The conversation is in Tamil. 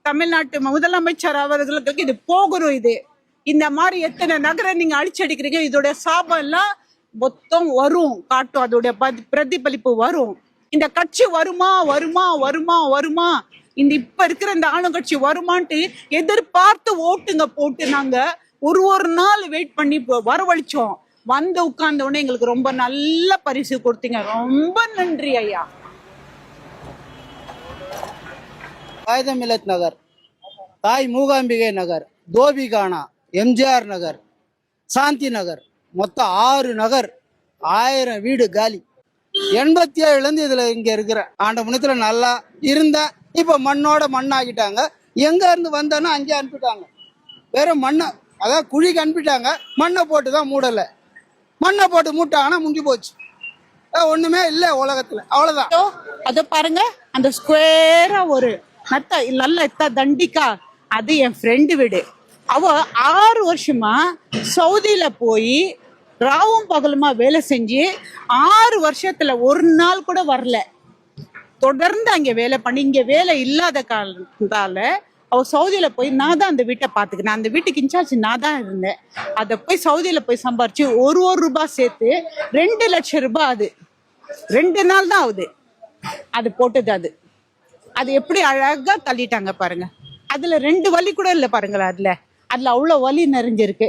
தமிழ்நாட்டு முதலமைச்சர் அவர்களுக்கு இது போகணும். இது இந்த மாதிரி எத்தனை நகரம் நீங்க அழிச்சடிக்கிறீங்க, இதோட சாபம் எல்லாம் மொத்தம் வரும், காட்டும், அதோட பிரதிபலிப்பு வரும். இந்த கட்சி வருமா வருமா வருமா வருமா, இந்த இப்ப இருக்கிற இந்த ஆளுங்கட்சி வருமான்ட்டு எதிர்பார்த்து ஓட்டுங்க போட்டு நாங்க ஒரு நாள் வெயிட் பண்ணி வரவழைச்சோம். வந்து உட்கார்ந்த உடனே எங்களுக்கு ரொம்ப நல்ல பரிசு கொடுத்தீங்க. ரொம்ப நன்றி ஐயா. காயிதமில்லத் நகர், தாய் மூகாம்பிகை நகர், தோபிகானா, எம்ஜிஆர் நகர், சாந்தி நகர், மொத்தம் 6 நகர், 1000 வீடு காலி. 87லேருந்து இதுல இங்க இருக்கிற ஆண்ட முன்னத்துல நல்லா இருந்தேன். இப்ப மண்ணோட மண்ணாக்கிட்டாங்க. எங்க இருந்து வந்தோன்னா அங்கே அனுப்பிட்டாங்க. வேற மண்ணை, அதாவது குழிக்கு அனுப்பிட்டாங்க. மண்ணை போட்டு தான் மூடலை. மண்ணை போட்டு மூட்டாங்கன்னா முடிஞ்சு போச்சு. ஒண்ணுமே இல்லை உலகத்துல, அவ்வளவுதான். அத பாருங்க, அந்த ஸ்கொயரா ஒரு நல்ல தண்டிக்கா, அது என் ஃப்ரெண்டு வீடு. அவ 6 வருஷமா சவுதியில போய் ராவும் பகலுமா வேலை செஞ்சு 6 வருஷத்துல ஒரு நாள் கூட வரல. தொடர்ந்து அங்க வேலை பண்ணி, இங்க வேலை இல்லாத காலத்தால அவ சவுதியில போய் நான் தான் அந்த வீட்டை பாத்துக்கினேன். அந்த வீட்டுக்கு இன்சார்ஜ் நான் தான் இருந்தேன். அதை போய் சவுதியில போய் சம்பாரிச்சு ஒரு ரூபாய் சேர்த்து 2 லட்சம் ரூபாய். அது 2 நாள் தான் ஆகுது அது போட்டது. அது எப்படி அழகா தள்ளிட்டாங்க பாருங்க. அதுல 2 வலி கூட இல்லை பாருங்களேன். அதுல அவ்வளவு வலி நிறைஞ்சிருக்கு.